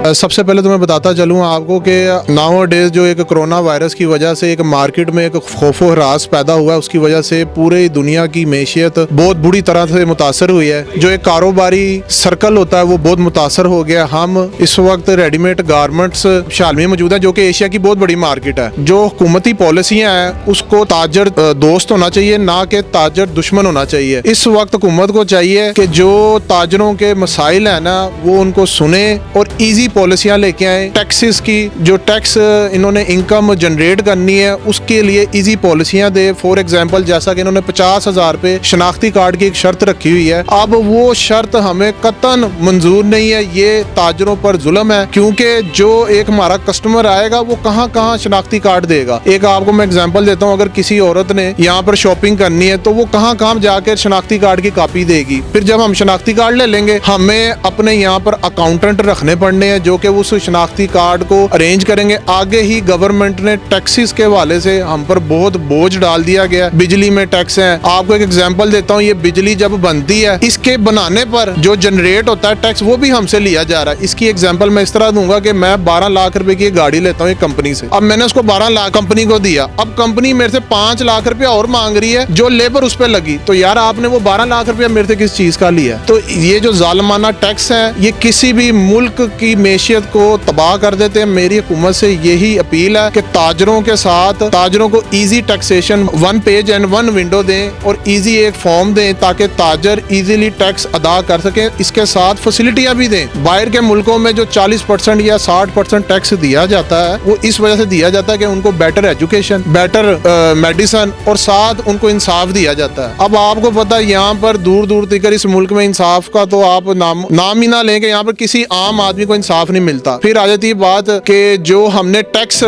सबसे पहले तो मैं बताता चलूँ आपको कि नाउ डेज जो एक कोरोना वायरस की वजह से एक मार्केट में एक खौफो हरास पैदा हुआ है, उसकी वजह से पूरी दुनिया की मैशियत बहुत बुरी तरह से मुतासर हुई है। जो एक कारोबारी सर्कल होता है वो बहुत मुतासर हो गया। हम इस वक्त रेडीमेड गारमेंट्स शाल में मौजूद है, जो कि एशिया की बहुत बड़ी मार्केट है। जो हुकूमती पॉलिसियाँ हैं उसको ताजर दोस्त होना चाहिए, ना कि ताजर दुश्मन होना चाहिए। इस वक्त हुकूमत को चाहिए कि जो ताजरों के मसाइल है ना वो उनको सुने और ईजी पॉलिसियां लेके आए। टैक्सेस की जो टैक्स इन्होंने इनकम जनरेट करनी है उसके लिए ईजी पॉलिसियां दे। फॉर एग्जांपल जैसा कि इन्होंने 50,000 पे शनाख्ती कार्ड की एक शर्त रखी हुई है, अब वो शर्त हमें कतन मंजूर नहीं है। ये ताजरों पर जुल्म है, क्योंकि जो एक हमारा कस्टमर आएगा वो कहाँ कहाँ शनाख्ती कार्ड देगा। एक आपको मैं एग्जांपल देता हूँ, अगर किसी औरत ने यहाँ पर शॉपिंग करनी है तो वो कहाँ कहाँ जाकर शनाख्ती कार्ड की कॉपी देगी। फिर जब हम शनाख्ती कार्ड ले लेंगे हमें अपने यहाँ पर अकाउंटेंट रखने पड़ने हैं जो कि उस शनाख्ती कार्ड को अरेंज करेंगे। आगे ही गवर्नमेंट ने टैक्सेस के हवाले से हम पर बहुत बोझ डाल दिया गया। बिजली में टैक्स है। आपको एक एग्जांपल देता हूँ, ये बिजली जब बनती है इसके बनाने पर जो जनरेट होता है टैक्स वो भी हमसे लिया जा रहा है। इसकी एग्जांपल मैं इस तरह दूंगा कि मैं 12 लाख रुपए की गाड़ी लेता हूँ एक कंपनी से। अब मैंने उसको 12 लाख कंपनी को दिया, अब कंपनी मेरे से 5 लाख रुपया और मांग रही है जो लेबर उस पर लगी। तो यार आपने वो 12 लाख रुपया मेरे से किस चीज का लिया? तो ये जो जालिमाना टैक्स है ये किसी भी मुल्क की मैशियत को तबाह कर देते हैं। मेरी हुकूमत से यही अपील है कि ताजरों के साथ ताजरों को easy taxation, 1 page and 1 window दें और इजी एक फॉर्म दें ताकि ताजर इजीली टैक्स अदा कर सके। इसके साथ फैसिलिटियां भी दें। बाहर के मुल्कों में जो 40% या 60% टैक्स दिया जाता है वो इस वजह से दिया जाता है कि उनको बेटर एजुकेशन, बेटर मेडिसिन और साथ उनको इंसाफ दिया जाता है। अब आपको पता है यहाँ पर दूर दूर तक इस मुल्क में इंसाफ का तो आप नाम ही ना लेंगे, यहाँ पर किसी आम आदमी को इंसाफ नहीं मिलता। फिर आ जाती है बात कि जो हमने टैक्स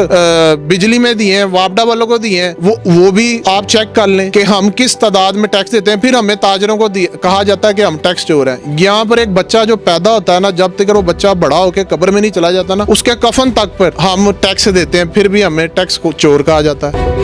बिजली में दिए हैं, वापडा वालों को दिए हैं, वो भी आप चेक कर लें कि हम किस तादाद में टैक्स देते हैं। फिर हमें ताजरों को कहा जाता है कि हम टैक्स चोर हैं। यहाँ पर एक बच्चा जो पैदा होता है ना, जब तक वो बच्चा बड़ा होकर कब्र में नहीं चला जाता ना, उसके कफन तक पर हम टैक्स देते हैं, फिर भी हमें टैक्स को चोर कहा जाता है।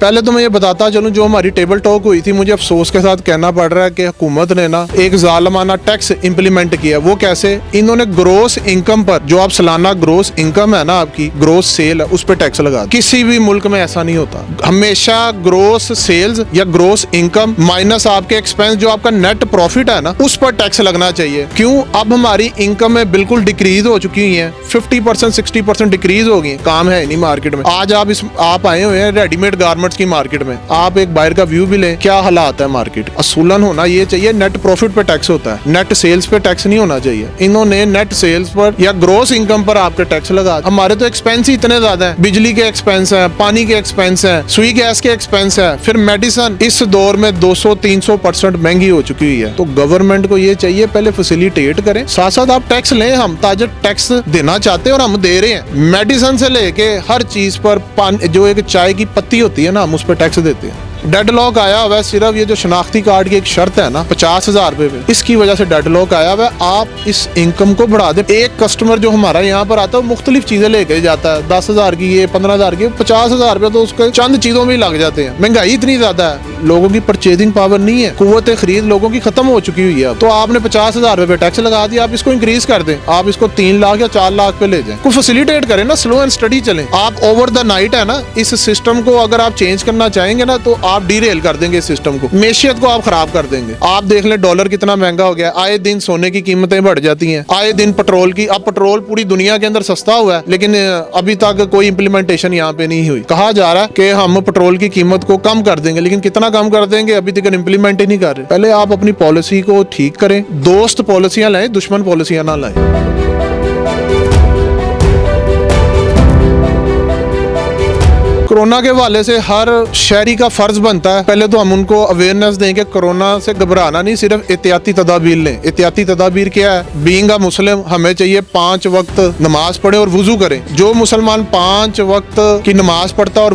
पहले तो मैं ये बताता चलूं, जो हमारी टेबल टॉक हुई थी मुझे अफसोस के साथ कहना पड़ रहा है कि हुकूमत ने ना एक जालिमाना टैक्स इंप्लीमेंट किया। वो कैसे? इन्होंने ग्रोस इनकम पर, जो आप सालाना ग्रोस इनकम है ना आपकी, ग्रोस सेल है, उस पर टैक्स लगा। किसी भी मुल्क में ऐसा नहीं होता। हमेशा ग्रोस सेल्स या ग्रोस इनकम माइनस आपके एक्सपेंस, जो आपका नेट प्रॉफिट है ना, उस पर टैक्स लगना चाहिए। क्यों? अब हमारी इनकम में बिल्कुल डिक्रीज हो चुकी हुई है, 50% 60% डिक्रीज हो गई। काम है नहीं मार्केट में। आज आप आए हुए हैं रेडीमेड गारमेंट की मार्केट में, आप एक बाहर का व्यू भी लें, क्या हालात है मार्केट। असूलन होना ये चाहिए, नेट प्रॉफिट पे टैक्स होता है, नेट सेल्स पे टैक्स नहीं होना चाहिए। इन्होंने नेट सेल्स पर या ग्रोस इनकम पर आपके टैक्स लगा। हमारे तो एक्सपेंस ही इतने ज्यादा हैं, बिजली के एक्सपेंस है, पानी के एक्सपेंस है, सुई गैस के एक्सपेंस है, फिर मेडिसिन इस दौर में 200-300% महंगी हो चुकी हुई है। तो गवर्नमेंट को ये चाहिए पहले फैसिलिटेट करें, साथ साथ आप टैक्स लें। हम ताजर टैक्स देना चाहते हैं और हम दे रहे हैं। मेडिसिन से लेके हर चीज पर, जो एक चाय की पत्ती होती है ना, हम उस पर टैक्स देते हैं। डेडलॉक आया हुआ है सिर्फ ये जो शनाख्ती कार्ड की एक शर्त है ना 50,000 रुपए में, इसकी वजह से डेडलॉक आया हुआ है। आप इस इनकम को बढ़ा दें। एक कस्टमर जो हमारा यहाँ पर आता है वो मुख्तलिफ चीजें लेके जाता है, 10,000 की, ये 15,000 की, 50,000 रुपए तो उसके चंद चीजों में ही लग जाते हैं। महंगाई इतनी ज्यादा है, लोगों की परचेजिंग पावर नहीं है, कुव्वत खरीद लोगों की खत्म हो चुकी हुई है। तो आपने 50,000 रुपए टैक्स लगा दिया, आप इसको इंक्रीज कर दें, आप इसको 3 लाख या 4 लाख पे ले जाए। को फैसिलिटेट करें ना, स्लो एंड स्टडी चलें। आप ओवर द नाइट है ना, इस सिस्टम को अगर आप चेंज करना चाहेंगे ना तो आप डीरेल कर देंगे सिस्टम को, मैशियत को आप खराब कर देंगे। आप देख लें डॉलर कितना महंगा हो गया, आए दिन सोने की कीमतें बढ़ जाती हैं, आए दिन पेट्रोल की। अब पेट्रोल पूरी दुनिया के अंदर सस्ता हुआ है, लेकिन अभी तक कोई इंप्लीमेंटेशन यहाँ पे नहीं हुई। कहा जा रहा है कि हम पेट्रोल की कीमत को कम कर देंगे, लेकिन कितना कम कर देंगे अभी तक इंप्लीमेंट ही नहीं कर रहे। पहले आप अपनी पॉलिसी को ठीक करें, दोस्त पॉलिसियां लाएं, दुश्मन पॉलिसियां ना लाएं। कोरोना के हवाले से हर शहरी का फर्ज बनता है पहले तो हम उनको अवेयरनेस दें कि कोरोना से घबराना नहीं, सिर्फ एहतियाती तदाबीर लें। एहतियाती तदाबीर क्या है? बीइंग अ मुस्लिम हमें चाहिए 5 वक्त नमाज पढ़े और वुजू करें। जो मुसलमान 5 वक्त की नमाज पढ़ता है और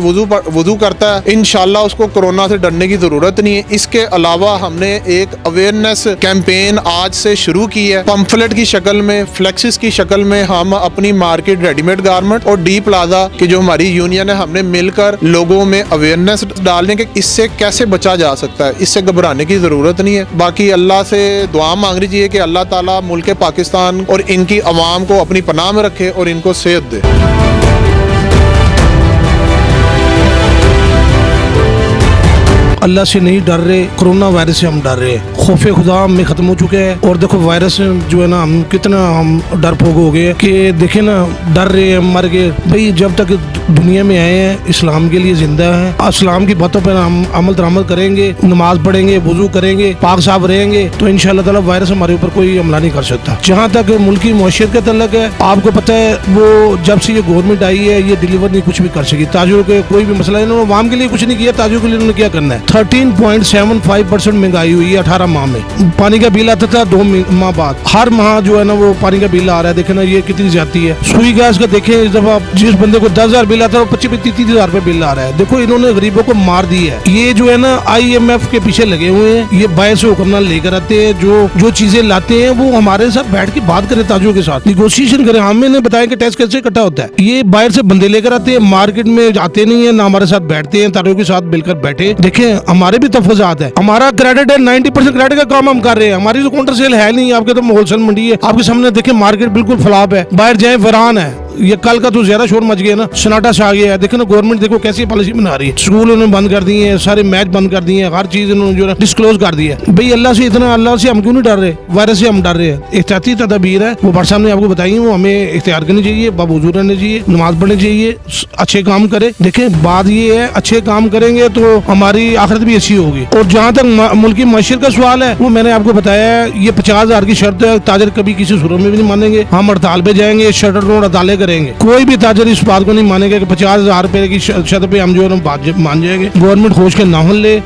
वुजू करता है, इंशाल्लाह उसको कोरोना से डरने की जरूरत नहीं है। इसके अलावा हमने एक अवेयरनेस कैंपेन आज से शुरू की है, पंफलेट की शक्ल में, फ्लेक्सिस की शक्ल में। हम अपनी मार्केट रेडीमेड गारमेंट और डी प्लाजा की जो हमारी यूनियन है, हमने मिल मिलकर लोगों में अवेयरनेस डालने के इससे कैसे बचा जा सकता है। इससे घबराने की ज़रूरत नहीं है। बाकी अल्लाह से दुआ मांगनी चाहिए कि अल्लाह ताला मुल्क पाकिस्तान और इनकी अवाम को अपनी पनाह में रखे और इनको सेहत दे। अल्लाह से नहीं डर रहे, कोरोना वायरस से हम डर रहे हैं। खौफे खुदा में खत्म हो चुके हैं। और देखो वायरस जो है ना, हम कितना हम डरपोक हो गए कि देखे ना, डर रहे हैं, मर गए। भाई जब तक दुनिया में आए हैं इस्लाम के लिए जिंदा है, इस्लाम की बातों पर हम अमल दरामद करेंगे, नमाज पढ़ेंगे, वुजू करेंगे, पाक साफ रहेंगे, तो इंशाअल्लाह ताला वायरस हमारे ऊपर कोई हमला नहीं कर सकता। जहाँ तक मुल्क की मौशियत का तल्लक है, आपको पता है वो जब से ये गवर्नमेंट आई है ये डिलीवर नहीं कुछ भी कर सकी। ताजुर के कोई भी मसला, इन्होंने आवाम के लिए कुछ नहीं किया, ताजुर के लिए उन्होंने क्या करना है। 13.75% महंगाई हुई है 18 माह में। पानी का बिल आता था 2 माह बाद, हर माह जो है ना वो पानी का बिल आ रहा है। देखे ना ये कितनी ज्यादा है। सुई गैस का देखें, इस दफा जिस बंदे को 10,000 बिल आता है वो 25-30 हजार रुपए बिल आ रहा है। देखो इन्होंने गरीबों को मार दिया है। ये जो है ना IMF के पीछे लगे हुए हैं। ये बाहर से हुक्मनामा लेकर आते हैं, जो चीजें लाते हैं वो हमारे साथ बैठ के बात करें, ताजों के साथ निगोशिएशन करें। हमें बताया कि टैक्स कैसे इकट्ठा होता है। ये बाहर से बंदे लेकर आते हैं, मार्केट में जाते नहीं है ना, हमारे साथ बैठते हैं, ताजों के साथ मिलकर बैठे। देखें हमारे भी तफज़ात है, हमारा क्रेडिट है, 90% क्रेडिट का काम हम कर रहे हैं। हमारी तो काउंटर सेल है नहीं, आपके तो होलसेल मंडी है। आपके सामने देखें मार्केट बिल्कुल फ्लॉप है, बाहर जाए वीरान है। ये कल का तो ज्यादा शोर मच गया ना, सन्नाटा छा गया है। देखो ना गवर्नमेंट देखो कैसी पॉलिसी बना रही है। स्कूल उन्होंने बंद कर दिए हैं, सारे मैच बंद कर दिए हैं, हर चीज उन्होंने जो है डिस्क्लोज कर दी है। भाई अल्लाह से हम क्यों नहीं डर रहे, वायरस से हम डर रहे हैं। एहतियाती तदबीर है वो साहब ने आपको बताई, वो हमें इख्तियार करनी चाहिए, बावजूद रहने चाहिए, नमाज पढ़नी चाहिए, अच्छे काम करे। देखे बात ये है, अच्छे काम करेंगे तो हमारी आखिरत भी अच्छी होगी। और जहाँ तक मुल्क की मईशत का सवाल है, वो मैंने आपको बताया है, ये 50,000 की शर्त है। ताजर कभी किसी सूरत में भी नहीं मानेंगे। हम हड़ताल पे जाएंगे, शटर रोड हड़तालें करेंगे। कोई भी ताजर इस बात को नहीं मानेगा कि 50,000 रुपए की शर्त पे हम जो है मान जाएंगे। गवर्नमेंट होश के नाहन ले,